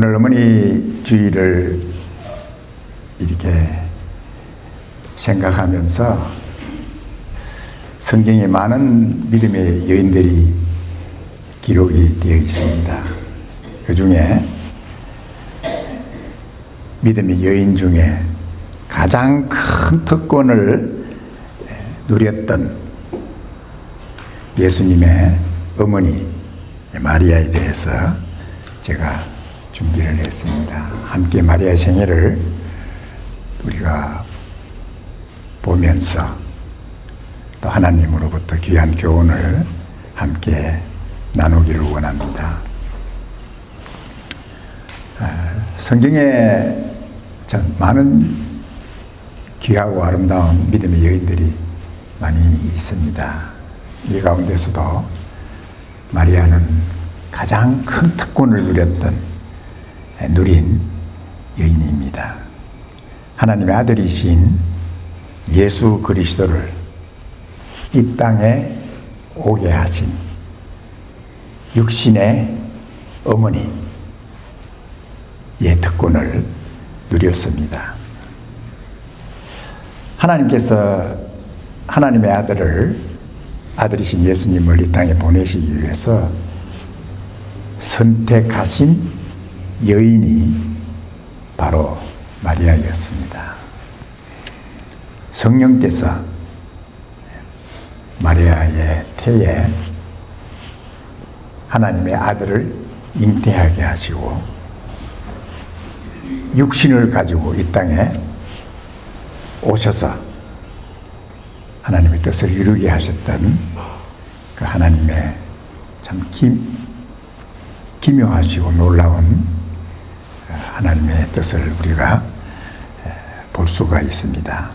오늘 어머니 주일을 이렇게 생각하면서 성경에 많은 믿음의 여인들이 기록이 되어 있습니다. 그 중에 믿음의 여인 중에 가장 큰 특권을 누렸던 예수님의 어머니 마리아에 대해서 제가 준비를 했습니다. 함께 마리아의 생애를 우리가 보면서 또 하나님으로부터 귀한 교훈을 함께 나누기를 원합니다. 성경에 참 많은 귀하고 아름다운 믿음의 여인들이 많이 있습니다. 이 가운데서도 마리아는 가장 큰 특권을 누린 여인입니다. 하나님의 아들이신 예수 그리스도를 이 땅에 오게 하신 육신의 어머니의 특권을 누렸습니다. 하나님께서 하나님의 아들이신 예수님을 이 땅에 보내시기 위해서 선택하신 여인이 바로 마리아였습니다. 성령께서 마리아의 태에 하나님의 아들을 잉태하게 하시고 육신을 가지고 이 땅에 오셔서 하나님의 뜻을 이루게 하셨던 그 하나님의 참 기묘하시고 놀라운 하나님의 뜻을 우리가 볼 수가 있습니다.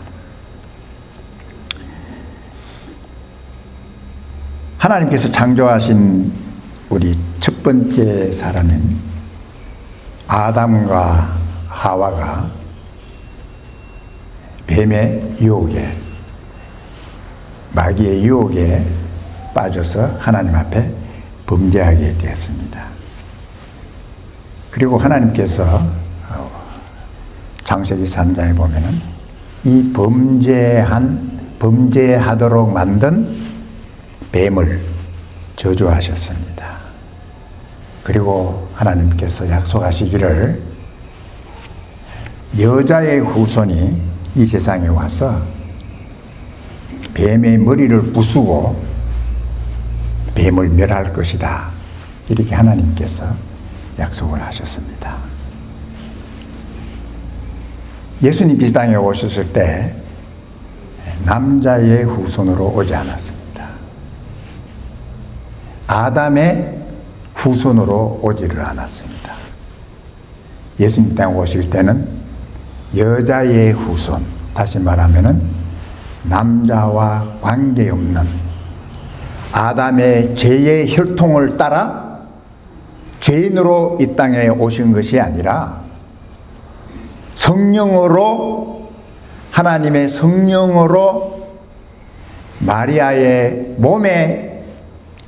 하나님께서 창조하신 우리 첫 번째 사람인 아담과 하와가 뱀의 유혹에, 마귀의 유혹에 빠져서 하나님 앞에 범죄하게 되었습니다. 그리고 하나님께서 창세기 3장에 보면은 이 범죄하도록 만든 뱀을 저주하셨습니다. 그리고 하나님께서 약속하시기를 여자의 후손이 이 세상에 와서 뱀의 머리를 부수고 뱀을 멸할 것이다. 이렇게 하나님께서 약속을 하셨습니다. 예수님 이 땅에 오셨을 때 남자의 후손으로 오지 않았습니다. 아담의 후손으로 오지를 않았습니다. 예수님 땅에 오실 때는 여자의 후손, 다시 말하면은 남자와 관계없는 아담의 죄의 혈통을 따라 죄인으로 이 땅에 오신 것이 아니라 성령으로, 하나님의 성령으로 마리아의 몸에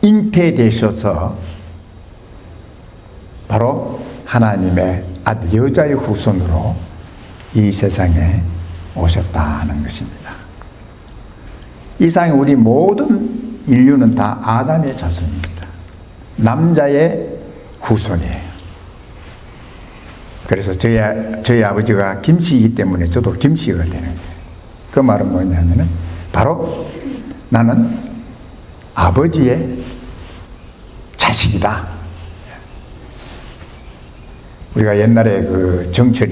잉태되셔서 바로 하나님의 아들 여자의 후손으로 이 세상에 오셨다 하는 것입니다. 이 세상에 우리 모든 인류는 다 아담의 자손입니다. 남자의 후손이에요. 그래서 저희 아버지가 김씨이기 때문에 저도 김씨가 되는 거예요. 그 말은 뭐냐면은 바로 나는 아버지의 자식이다. 우리가 옛날에 그 정철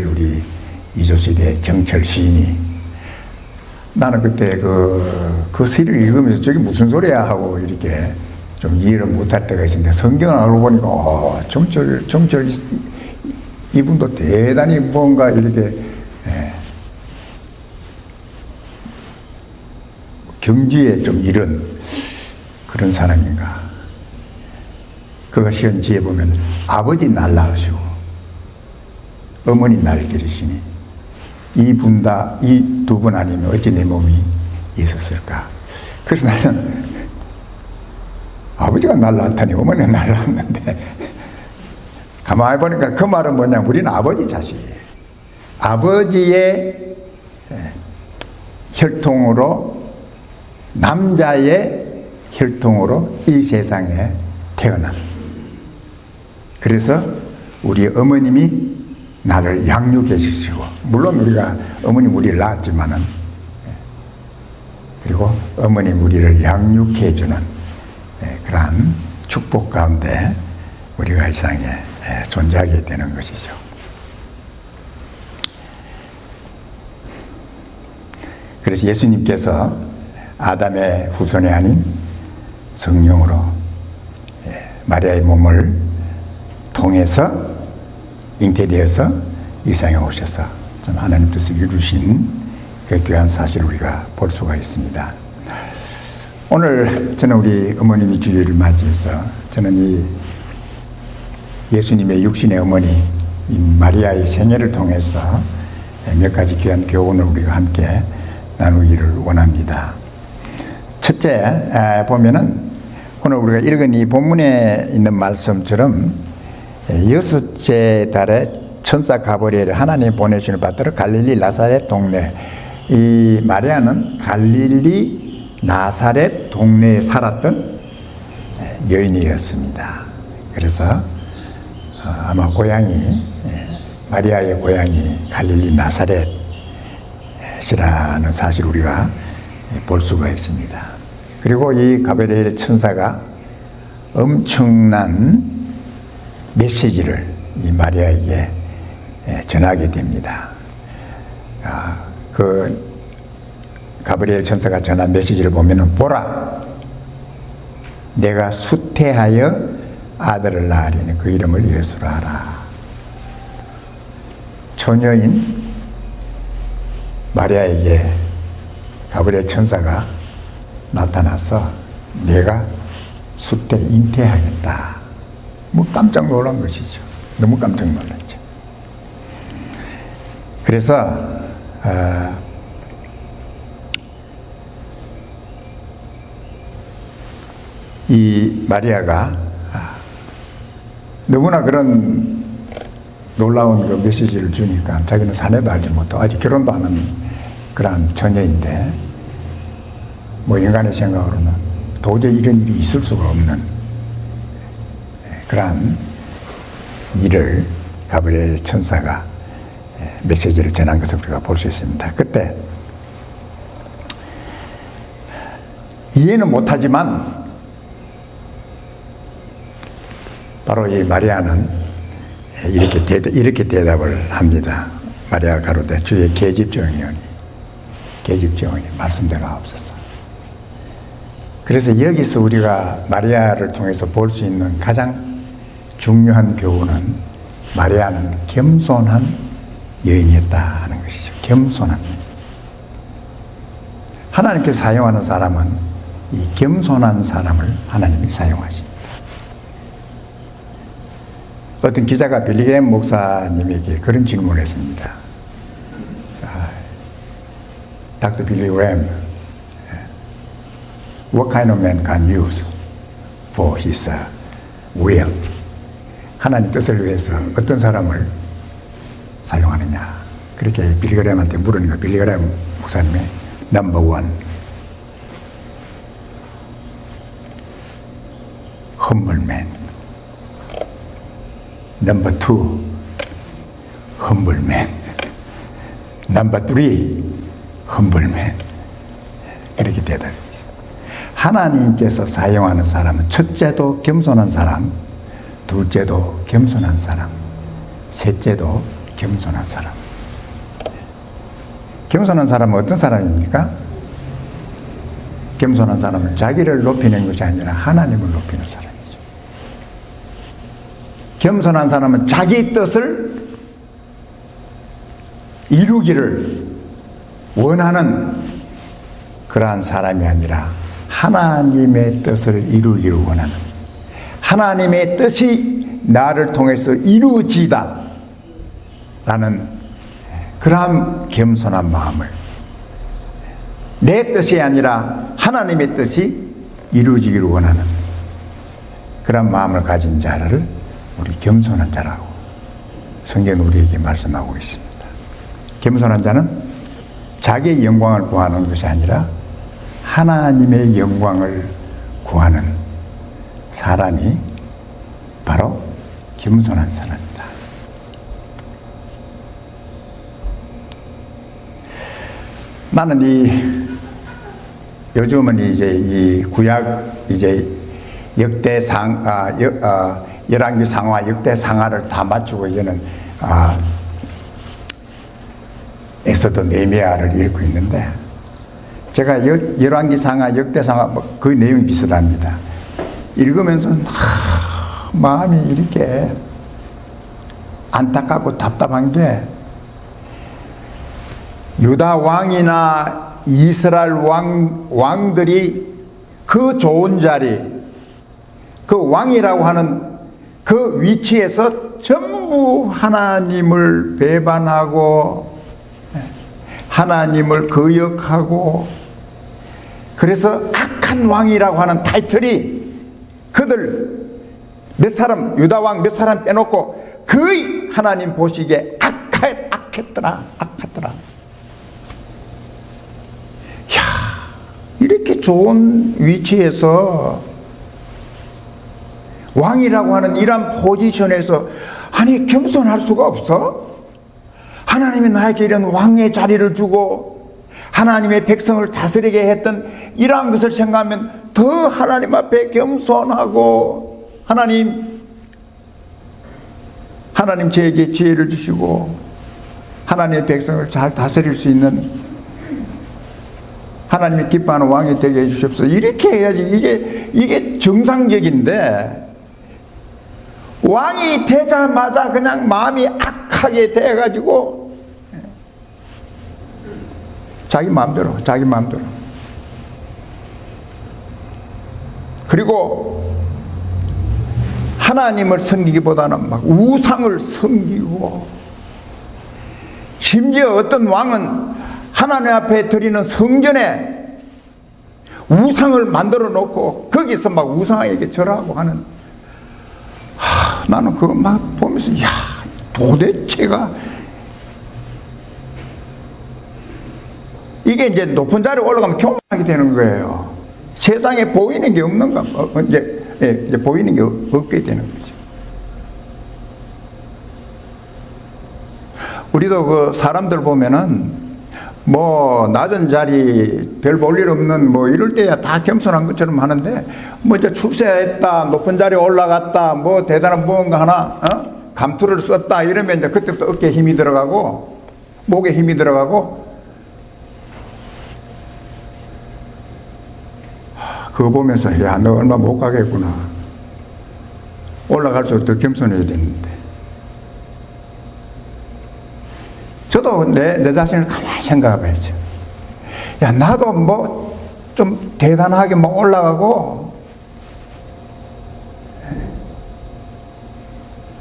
우리 이조시대 정철 시인이 나는 그때 그 시를 읽으면서 저게 무슨 소리야 하고 이렇게 좀 이해를 못할 때가 있었는데 성경을 알고 보니까 정철 이분도 대단히 뭔가 이렇게 경지에 좀 이른 그런 사람인가. 그가 시언지에 보면 아버지 날 낳으시고 어머니 날 기르시니 이 두 분 아니면 어찌 내 몸이 있었을까. 그래서 나는 아버지가 날 낳다니 어머니가 날 낳았는데 가만히 보니까 그 말은 뭐냐, 우리는 아버지 자식이에요. 아버지의 혈통으로, 남자의 혈통으로 이 세상에 태어난. 그래서 우리 어머님이 나를 양육해 주시고, 물론 우리가 어머님 우리를 낳았지만은, 그리고 어머님 우리를 양육해 주는 그러한 축복 가운데 우리가 이 세상에 존재하게 되는 것이죠. 그래서 예수님께서 아담의 후손이 아닌 성령으로 마리아의 몸을 통해서 잉태되어서 이 세상에 오셔서 좀 하나님 뜻을 이루신 그 귀한 사실을 우리가 볼 수가 있습니다. 오늘 저는 우리 어머님이 주일을 맞이해서 저는 이 예수님의 육신의 어머니 이 마리아의 생애를 통해서 몇 가지 귀한 교훈을 우리가 함께 나누기를 원합니다. 첫째, 보면은 오늘 우리가 읽은 이 본문에 있는 말씀처럼 여섯째 달에 천사 가브리엘이 하나님 보내심을 받들어 갈릴리 나사렛 동네, 이 마리아는 갈릴리 나사렛 동네에 살았던 여인이었습니다. 그래서 아마 고향이, 마리아의 고향이 갈릴리 나사렛이라는 사실 우리가 볼 수가 있습니다. 그리고 이 가브리엘 천사가 엄청난 메시지를 이 마리아에게 전하게 됩니다. 그 가브리엘 천사가 전한 메시지를 보면은, 보라, 내가 수태하여 아들을 낳으리니 그 이름을 예수라 하라. 처녀인 마리아에게 가브리엘 천사가 나타나서 내가 수태 잉태하겠다. 뭐 깜짝 놀란 것이죠. 너무 깜짝 놀랐죠. 그래서 이 마리아가 너무나 그런 놀라운 그 메시지를 주니까 자기는 사내도 알지 못하고 아직 결혼도 안 한 그러한 처녀인데, 뭐 인간의 생각으로는 도저히 이런 일이 있을 수가 없는 그러한 일을 가브리엘 천사가 메시지를 전한 것을 우리가 볼 수 있습니다. 그때 이해는 못하지만 바로 이 마리아는 이렇게 대답을 합니다. 마리아가 가로되 주의 계집종이오니 말씀대로 하옵소서. 그래서 여기서 우리가 마리아를 통해서 볼 수 있는 가장 중요한 교훈은, 마리아는 겸손한 여인이었다 하는 것이죠. 겸손한 여인. 하나님께서 사용하는 사람은 이 겸손한 사람을 하나님이 사용하십니다. 어떤 기자가 빌리그램 목사님에게 그런 질문을 했습니다. Dr. Billy Graham, what kind of man can use for his will? 하나님 뜻을 위해서 어떤 사람을 사용하느냐. 그렇게 빌리그램한테 물으니까 빌리그램 목사님의 넘버 원, humble man. 넘버 투, humble man. 넘버 쓰리, humble man. 이렇게 대답합니다. 하나님께서 사용하는 사람은 첫째도 겸손한 사람, 둘째도 겸손한 사람, 셋째도 겸손한 사람. 겸손한 사람은 어떤 사람입니까? 겸손한 사람은 자기를 높이는 것이 아니라 하나님을 높이는 사람이죠. 겸손한 사람은 자기 뜻을 이루기를 원하는 그러한 사람이 아니라 하나님의 뜻을 이루기를 원하는, 하나님의 뜻이 나를 통해서 이루어지다 라는 그러한 겸손한 마음을, 내 뜻이 아니라 하나님의 뜻이 이루어지기를 원하는 그런 마음을 가진 자를 우리 겸손한 자라고 성경은 우리에게 말씀하고 있습니다. 겸손한 자는 자기의 영광을 구하는 것이 아니라 하나님의 영광을 구하는 사람이 바로 겸손한 사람입니다. 나는 요즘은 이제 이 구약 이제 열왕기 상하 역대 상하를 다 맞추고 이제는 엑소더 네헤미야를 읽고 있는데, 제가 열왕기 상하 역대 상하 그 내용이 비슷합니다. 읽으면서 마음이 이렇게 안타깝고 답답한 게, 유다 왕이나 이스라엘 왕들이 그 좋은 자리, 그 왕이라고 하는 그 위치에서 전부 하나님을 배반하고 하나님을 거역하고, 그래서 악한 왕이라고 하는 타이틀이 그들 몇 사람, 유다 왕 몇 사람 빼놓고 거의 하나님 보시기에 악했더라. 이렇게 좋은 위치에서 왕이라고 하는 이런 포지션에서 아니 겸손할 수가 없어? 하나님이 나에게 이런 왕의 자리를 주고 하나님의 백성을 다스리게 했던 이러한 것을 생각하면 더 하나님 앞에 겸손하고, 하나님 저에게 지혜를 주시고 하나님의 백성을 잘 다스릴 수 있는 하나님이 기뻐하는 왕이 되게 해주십시오. 이렇게 해야지 이게 정상적인데, 왕이 되자마자 그냥 마음이 악하게 돼가지고 자기 마음대로 그리고 하나님을 섬기기보다는 막 우상을 섬기고, 심지어 어떤 왕은 하나님 앞에 드리는 성전에 우상을 만들어 놓고 거기서 막 우상에게 절하고 하는, 나는 그거 막 보면서 도대체가 이게 이제 높은 자리에 올라가면 교만하게 되는 거예요. 세상에 보이는 게 없는 거, 이제 보이는 게 없게 되는 거죠. 우리도 그 사람들 보면은 뭐 낮은 자리 별 볼 일 없는 뭐 이럴 때야 다 겸손한 것처럼 하는데, 뭐 이제 출세했다, 높은 자리에 올라갔다, 뭐 대단한 무언가 하나 감투를 썼다 이러면 이제 그때부터 어깨에 힘이 들어가고 목에 힘이 들어가고, 그거 보면서 너 얼마 못 가겠구나, 올라갈수록 더 겸손해야 되는데. 저도 내 자신을 가만히 생각해 봤어요. 나도 뭐 좀 대단하게 뭐 올라가고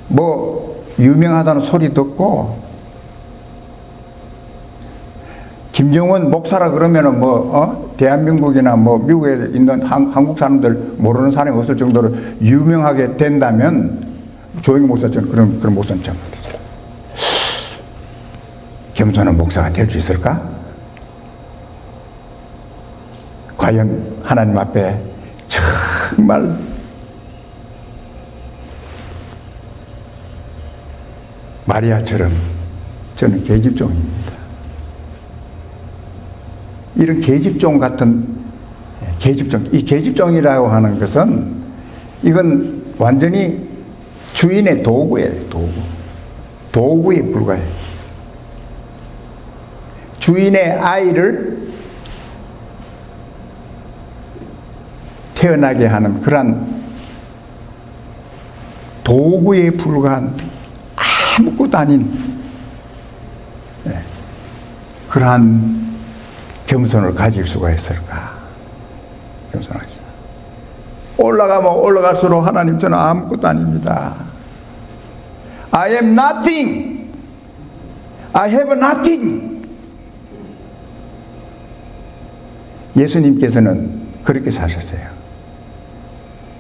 뭐 유명하다는 소리 듣고, 김정은 목사라 그러면은 대한민국이나 뭐 미국에 있는 한국 사람들 모르는 사람이 없을 정도로 유명하게 된다면, 조영기 목사처럼 그런 목사는 참 겸손한 목사가 될 수 있을까? 과연 하나님 앞에 정말 마리아처럼 저는 계집종입니다. 이런 계집종 같은 이 계집종이라고 하는 것은 이건 완전히 주인의 도구예요. 도구에 불과해요. 주인의 아이를 태어나게 하는 그러한 도구에 불과한 아무것도 아닌 그러한 겸손을 가질 수가 있을까? 겸손하지. 올라가면 올라갈수록 하나님, 저는 아무것도 아닙니다. I am nothing. I have nothing. 예수님께서는 그렇게 사셨어요.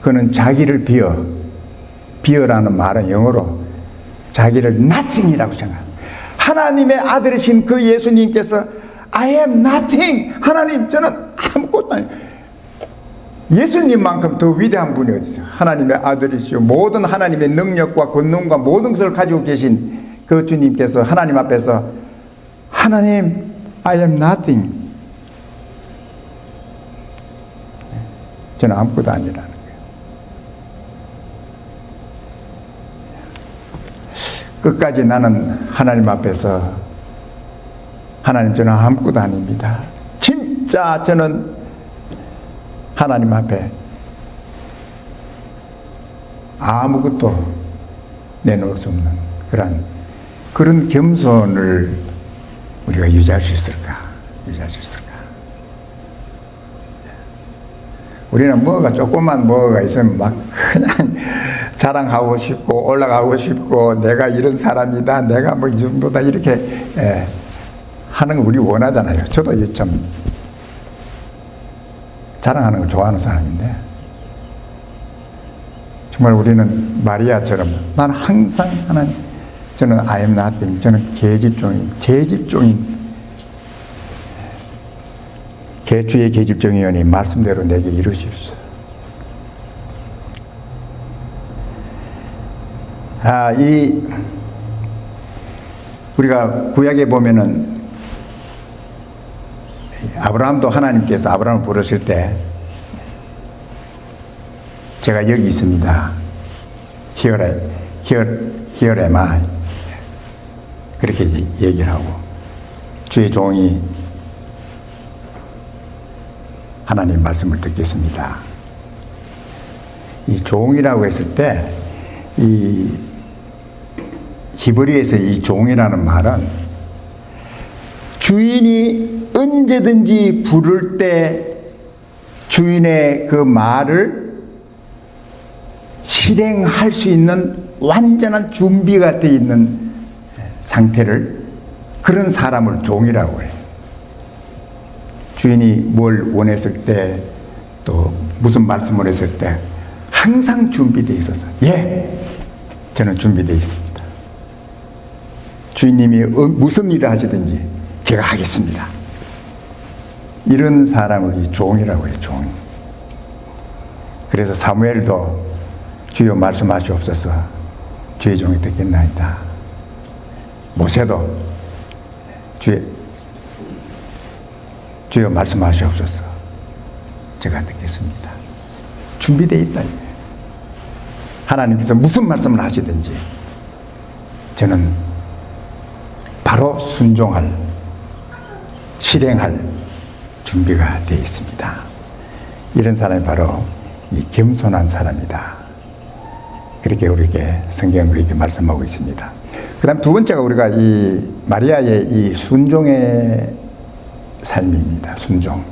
그는 자기를 비워 비어라는 말은 영어로 자기를 nothing이라고 생각합니다. 하나님의 아들이신 그 예수님께서 I am nothing. 하나님, 저는 아무것도 아니에요. 예수님만큼 더 위대한 분이 어디죠? 하나님의 아들이시오. 모든 하나님의 능력과 권능과 모든 것을 가지고 계신 그 주님께서 하나님 앞에서 하나님, I am nothing. 저는 아무것도 아니라는 거예요. 끝까지 나는 하나님 앞에서 하나님, 저는 아무것도 아닙니다. 진짜 저는 하나님 앞에 아무것도 내놓을 수 없는 그런 겸손을 우리가 유지할 수 있을까? 유지할 수 있을까? 우리는 조그만 뭐가 있으면 막 그냥 자랑하고 싶고 올라가고 싶고 내가 이런 사람이다, 내가 뭐 이 정도다, 이렇게 하는 거 우리 원하잖아요. 저도 좀 자랑하는 걸 좋아하는 사람인데, 정말 우리는 마리아처럼 난 항상 하나님, 저는 I am nothing, 저는 계집종인 주의 계집종이오니 말씀대로 내게 이루십시오. 우리가 구약에 보면은 아브라함도 하나님께서 아브라함을 부르실 때 제가 여기 있습니다. Here am I. 그렇게 얘기를 하고, 주의 종이 하나님 말씀을 듣겠습니다. 이 종이라고 했을 때, 이 히브리에서 이 종이라는 말은 주인이 언제든지 부를 때 주인의 그 말을 실행할 수 있는 완전한 준비가 되어 있는 상태를, 그런 사람을 종이라고 해요. 주인이 뭘 원했을 때, 또 무슨 말씀을 했을 때 항상 준비되어 있어서, 저는 준비되어 있습니다. 주인님이 무슨 일을 하시든지 제가 하겠습니다. 이런 사람을 이 종이라고 해요. 종. 그래서 사무엘도 주여 말씀하시옵소서, 주의 종이 듣겠나이다. 모세도 주여 말씀하시옵소서, 제가 듣겠습니다. 준비되어 있다. 하나님께서 무슨 말씀을 하시든지 저는 바로 순종할, 실행할 준비가 되어 있습니다. 이런 사람이 바로 이 겸손한 사람이다. 그렇게 우리에게 성경은 우리에게 말씀하고 있습니다. 그 다음 두 번째가 우리가 이 마리아의 이 순종의 삶입니다. 순종.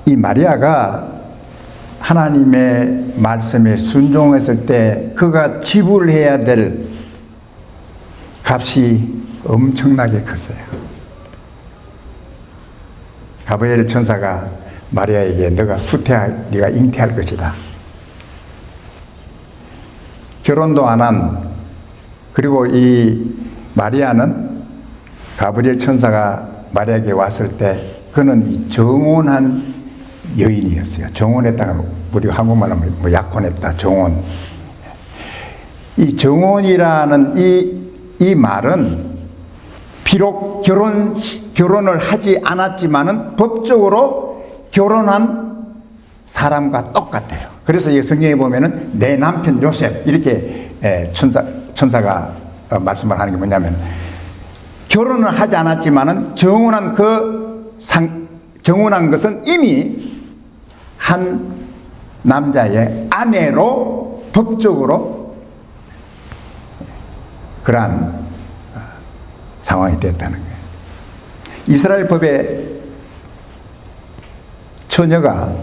이 마리아가 하나님의 말씀에 순종했을 때 그가 지불해야 될 값이 엄청나게 컸어요. 가브리엘 천사가 마리아에게 네가 잉태할 것이다. 결혼도 안 한, 그리고 이 마리아는 가브리엘 천사가 마리아에게 왔을 때 그는 이 정혼한 여인이었어요. 정혼했다가 우리 한국말로 뭐 약혼했다, 정혼. 이 정혼이라는 이 말은 비록 결혼을 하지 않았지만은 법적으로 결혼한 사람과 똑같아요. 그래서 이 성경에 보면은 내 남편 요셉 이렇게 천사가 말씀을 하는 게 뭐냐면, 결혼을 하지 않았지만은 정혼한 것은 이미 한 남자의 아내로 법적으로 그러한 상황이 됐다는 거예요. 이스라엘 법에 처녀가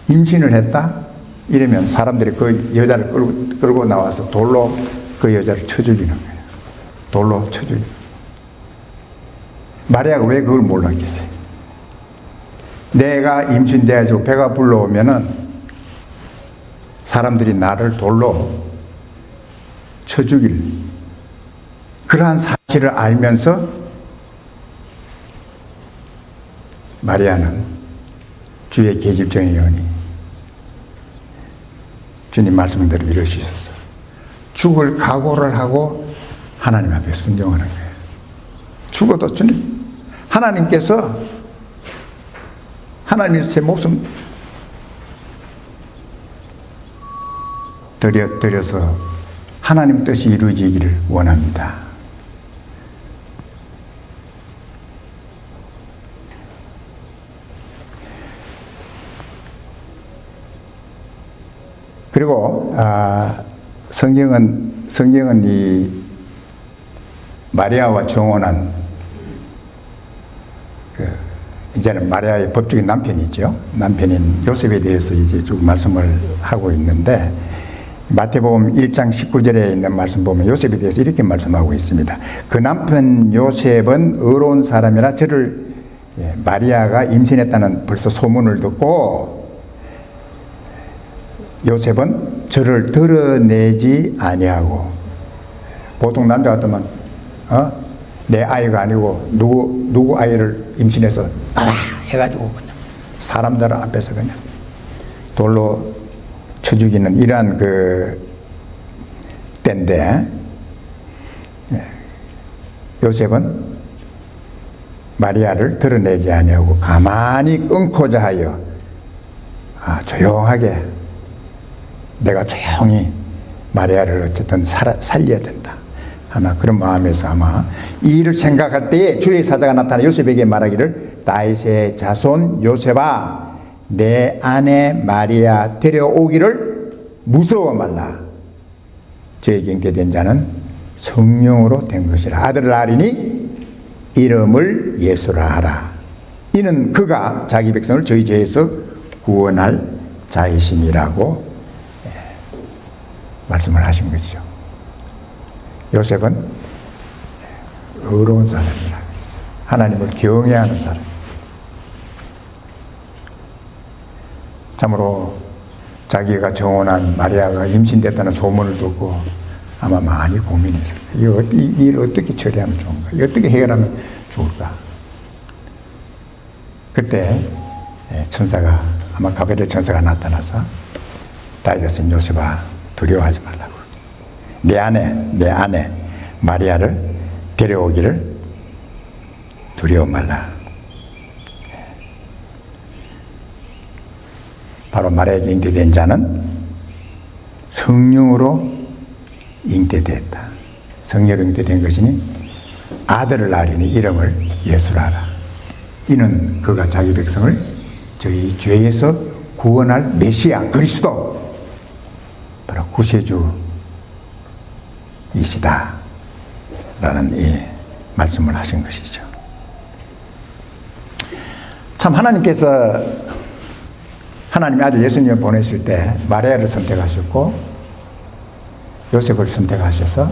임신을 했다? 이러면 사람들이 그 여자를 끌고 나와서 돌로 그 여자를 쳐 죽이는 거예요. 돌로 쳐 죽이는 거예요. 마리아가 왜 그걸 몰랐겠어요? 내가 임신돼가지고 배가 불러오면은 사람들이 나를 돌로 쳐 죽일 그러한 사실을 알면서 마리아는 주의 계집종의 여인이 주님 말씀대로 이루시셔서 죽을 각오를 하고 하나님 앞에 순종하는 거예요. 죽어도 주님, 하나님께서 하나님 제 목숨 드려서 하나님 뜻이 이루어지기를 원합니다. 그리고 성경은 이 마리아와 정혼한 이제는 마리아의 법적인 남편이죠. 남편인 요셉에 대해서 이제 쭉 말씀을 하고 있는데 마태복음 1장 19절에 있는 말씀 보면 요셉에 대해서 이렇게 말씀하고 있습니다. 그 남편 요셉은 의로운 사람이라 저를 마리아가 임신했다는 벌써 소문을 듣고 요셉은 저를 드러내지 아니하고 보통 남자 같으면 내 아이가 아니고 누구 아이를 임신해서 해가지고 그냥 사람들 앞에서 그냥 돌로 쳐 죽이는 이러한 때인데 요셉은 마리아를 드러내지 아니하고 가만히 끊고자 하여 조용하게 내가 조용히 마리아를 어쨌든 살려야 된다. 아마 그런 마음에서 아마 이 일을 생각할 때에 주의 사자가 나타나 요셉에게 말하기를 다윗의 자손 요셉아 내 아내 마리아 데려오기를 무서워 말라. 저에게 잉태된 자는 성령으로 된 것이라. 아들을 낳으리니 이름을 예수라 하라. 이는 그가 자기 백성을 저희 죄에서 구원할 자이심이라고 말씀을 하신 것이죠. 요셉은 의로운 사람이라. 하나님을 경외하는 사람. 참으로 자기가 정혼한 마리아가 임신됐다는 소문을 듣고 아마 많이 고민했어요. 이 일을 어떻게 처리하면 좋은가? 어떻게 해결하면 좋을까? 그때 천사가 아마 가브리엘 천사가 나타나서 다윗의 요셉아 두려워하지 말라고. 내 아내 마리아를 데려오기를 두려워 말라. 바로 마리아에게 잉태된 자는 성령으로 잉태됐다. 성령으로 잉태된 것이니 아들을 낳으리니 이름을 예수라 하라. 이는 그가 자기 백성을 저희 죄에서 구원할 메시아 그리스도 바로 구세주이시다 라는 이 말씀을 하신 것이죠. 참 하나님께서 하나님의 아들 예수님을 보내실 때 마리아를 선택하셨고 요셉을 선택하셔서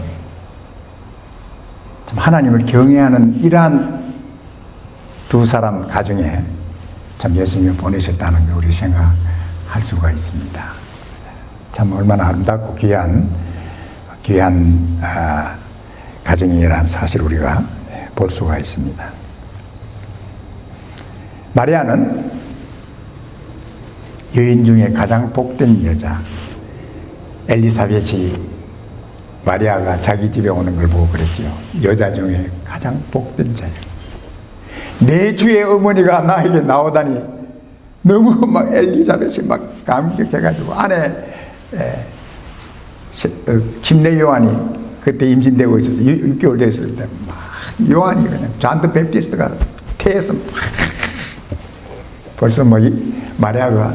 참 하나님을 경외하는 이러한 두 사람 가정에 참 예수님을 보내셨다는 걸 우리 생각할 수가 있습니다. 참 얼마나 아름답고 귀한 가정이라는 사실을 우리가 볼 수가 있습니다. 마리아는 여인 중에 가장 복된 여자. 엘리사벳이 마리아가 자기 집에 오는 걸 보고 그랬죠. 여자 중에 가장 복된 자예요. 내 주의 어머니가 나에게 나오다니 너무 막 엘리사벳이 막 감격해가지고 안에 침례 요한이 그때 임신되고 있어서 6개월 됐을 때 막 요한이 그냥 존 더 베프티스트가 태에서 막 벌써 뭐 마리아가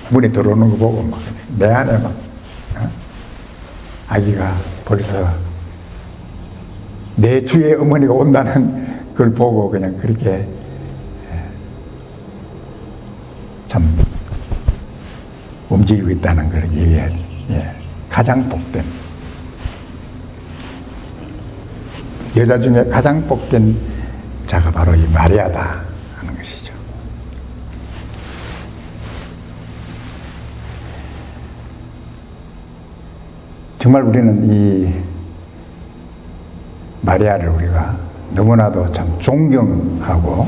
문에 들어오는 거 보고 막 내 안에 막 아기가 벌써 내 주의 어머니가 온다는 걸 보고 그냥 그렇게 참 움직이고 있다는 걸 이해해야 가장 복된 여자 중에 가장 복된 자가 바로 이 마리아다 하는 것이죠. 정말 우리는 이 마리아를 우리가 너무나도 참 존경하고,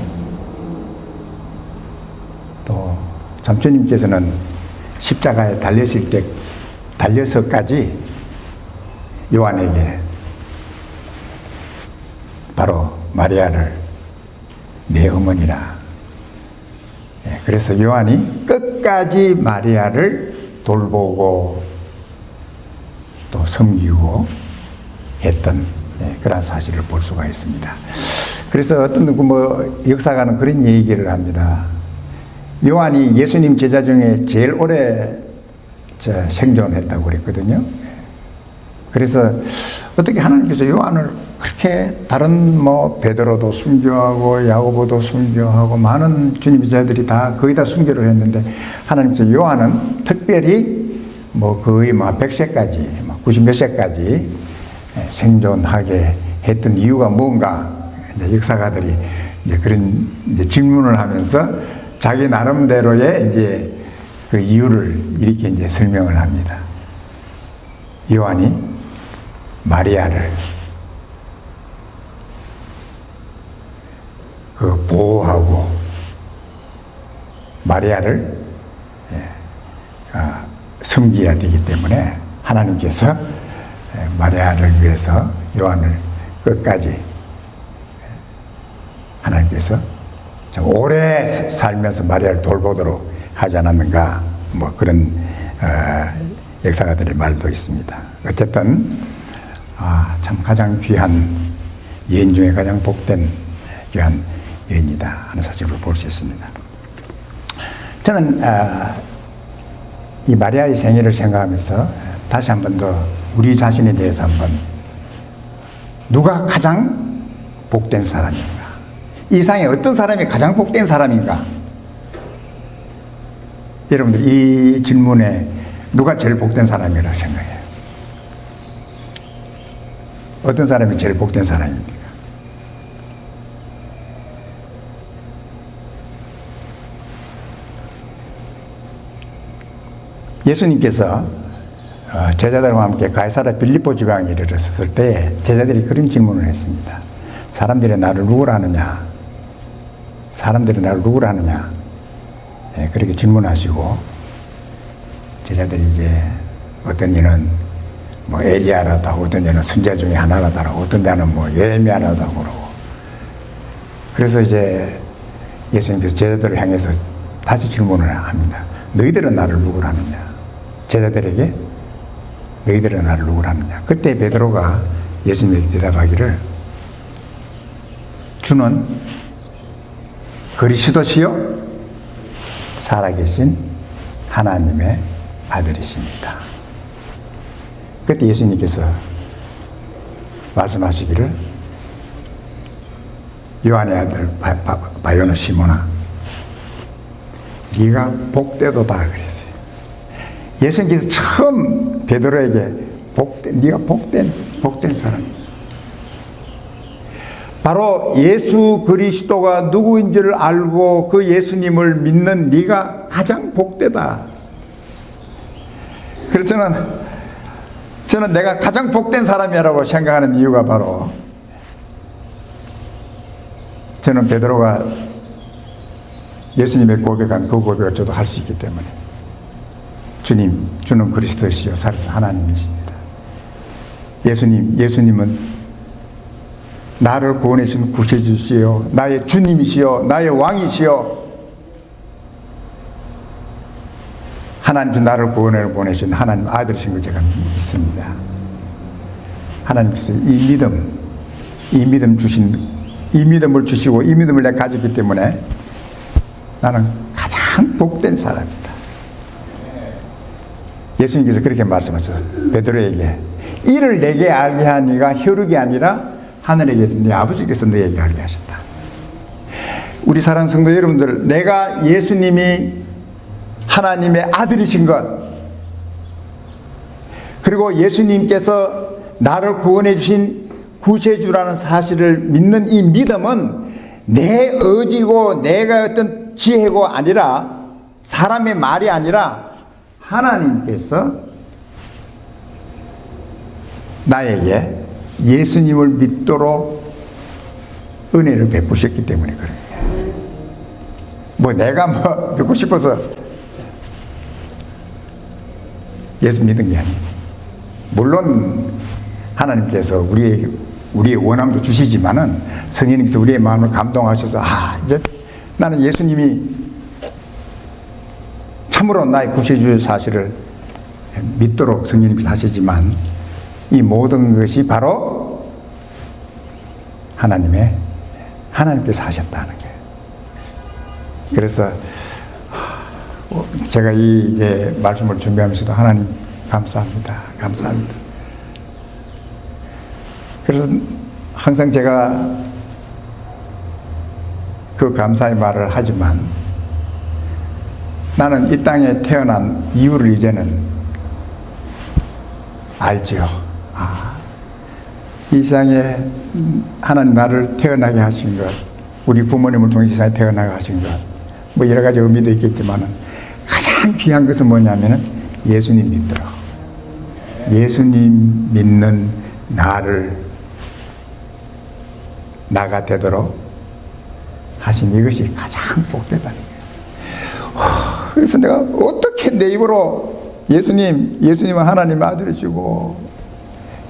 또 참 주님께서는 십자가에 달려서까지 요한에게 바로 마리아를 내 어머니라. 그래서 요한이 끝까지 마리아를 돌보고 또 섬기고 했던 그런 사실을 볼 수가 있습니다. 그래서 어떤 역사가는 그런 얘기를 합니다. 요한이 예수님 제자 중에 제일 오래 생존했다고 그랬거든요. 그래서 어떻게 하나님께서 요한을 그렇게 다른 베드로도 순교하고 야고보도 순교하고 많은 주님의 제자들이 다 거의 다 순교를 했는데, 하나님께서 요한은 특별히 거의 100세까지 90몇 세까지 생존하게 했던 이유가 뭔가, 이제 역사가들이 이제 그런 질문을 하면서 자기 나름대로의 이제 그 이유를 이렇게 이제 설명을 합니다. 요한이 마리아를 보호하고 마리아를 섬기어야 되기 때문에 하나님께서 마리아를 위해서 요한을 끝까지 하나님께서 오래 살면서 마리아를 돌보도록 하지 않았는가, 그런 역사가들의 말도 있습니다. 어쨌든 참 가장 귀한 여인 중에 가장 복된 귀한 여인이다 하는 사실을 볼 수 있습니다. 저는 이 마리아의 생애를 생각하면서 다시 한 번 더 우리 자신에 대해서 한번, 누가 가장 복된 사람인가, 이 세상에 어떤 사람이 가장 복된 사람인가? 여러분들 이 질문에 누가 제일 복된 사람이라고 생각해요? 어떤 사람이 제일 복된 사람입니까? 예수님께서 제자들과 함께 가이사랴 빌립보 지방에 이르렀을 때 제자들이 그런 질문을 했습니다. 사람들이 나를 누구라 하느냐? 사람들이 나를 누구라 하느냐? 그렇게 질문하시고, 제자들이 이제 어떤 이는 엘리야라도 하고, 어떤 이는 선지자 중에 하나라도 하고, 어떤 데는 예레미야라도 하고 그러고. 그래서 이제 예수님께서 제자들을 향해서 다시 질문을 합니다. 너희들은 나를 누구라 하느냐? 제자들에게 너희들은 나를 누구라 하느냐? 그때 베드로가 예수님에게 대답하기를, 주는 그리스도시요 살아계신 하나님의 아들이십니다. 그때 예수님께서 말씀하시기를, 요한의 아들 바요나 시몬아, 네가 복되도다 그랬어요. 예수님께서 처음 베드로에게 네가 복된 사람이다. 바로 예수 그리스도가 누구인지를 알고 그 예수님을 믿는 네가 가장 복되다. 그래서 저는 내가 가장 복된 사람이라고 생각하는 이유가 바로, 저는 베드로가 예수님의 고백한 그 고백을 저도 할 수 있기 때문에, 주는 그리스도시요 살아계신 하나님이십니다. 예수님은 나를 구원해 주신 구세주시요 나의 주님이시요 나의 왕이시요, 하나님께서 나를 구원해 보내신 하나님 아들이신 걸 제가 믿습니다. 하나님께서 이 믿음을 주시고 이 믿음을 내가 가졌기 때문에 나는 가장 복된 사람이다. 예수님께서 그렇게 말씀하셨어요. 베드로에게 이를 내게 알게 한 이가 혈육이 아니라 하늘에 계신 네 아버지께서 너에게 알게 하셨다. 우리 사랑하는 성도 여러분들, 내가 예수님이 하나님의 아들이신 것, 그리고 예수님께서 나를 구원해 주신 구세주라는 사실을 믿는 이 믿음은 내 의지고 내가 어떤 지혜고 아니라, 사람의 말이 아니라 하나님께서 나에게 예수님을 믿도록 은혜를 베푸셨기 때문에 그래요. 뭐 내가 뭐 믿고 싶어서 예수 믿은 게 아니에요. 물론 하나님께서 우리의 원함도 주시지만은 성령님께서 우리의 마음을 감동하셔서 이제 나는 예수님이 참으로 나의 구세주의 사실을 믿도록 성령님께서 하시지만 이 모든 것이 바로 하나님께서 하셨다는 거예요. 그래서 제가 이제 말씀을 준비하면서도 하나님 감사합니다. 감사합니다. 그래서 항상 제가 그 감사의 말을 하지만 나는 이 땅에 태어난 이유를 이제는 알죠. 이 세상에 하나님 나를 태어나게 하신 것, 우리 부모님을 통해 세상에 태어나게 하신 것, 뭐 여러 가지 의미도 있겠지만은 가장 귀한 것은 뭐냐면은 예수님 믿도록, 예수님 믿는 나가 되도록 하신 이것이 가장 복되다는 거예요. 그래서 내가 어떻게 내 입으로 예수님은 하나님 아들이시고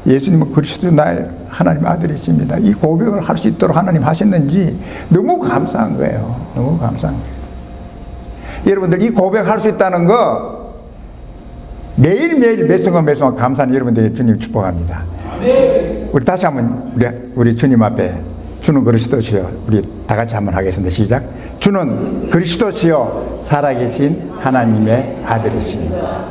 예수님은 그리스도 나의 하나님 아들이십니다, 이 고백을 할 수 있도록 하나님 하셨는지 너무 감사한 거예요. 너무 감사한 거예요. 여러분들 이 고백할 수 있다는 거 매일매일 몇 순간 감사하는 여러분들에게 주님 축복합니다. 우리 다시 한번 우리 주님 앞에 주는 그리스도시여, 우리 다 같이 한번 하겠습니다. 시작. 주는 그리스도시여 살아계신 하나님의 아들이십니다.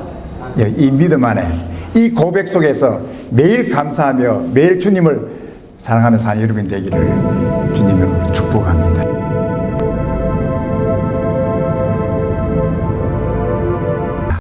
이 믿음 안에 이 고백 속에서 매일 감사하며 매일 주님을 사랑하며 사는 여러분이 되기를 주님으로 축복합니다.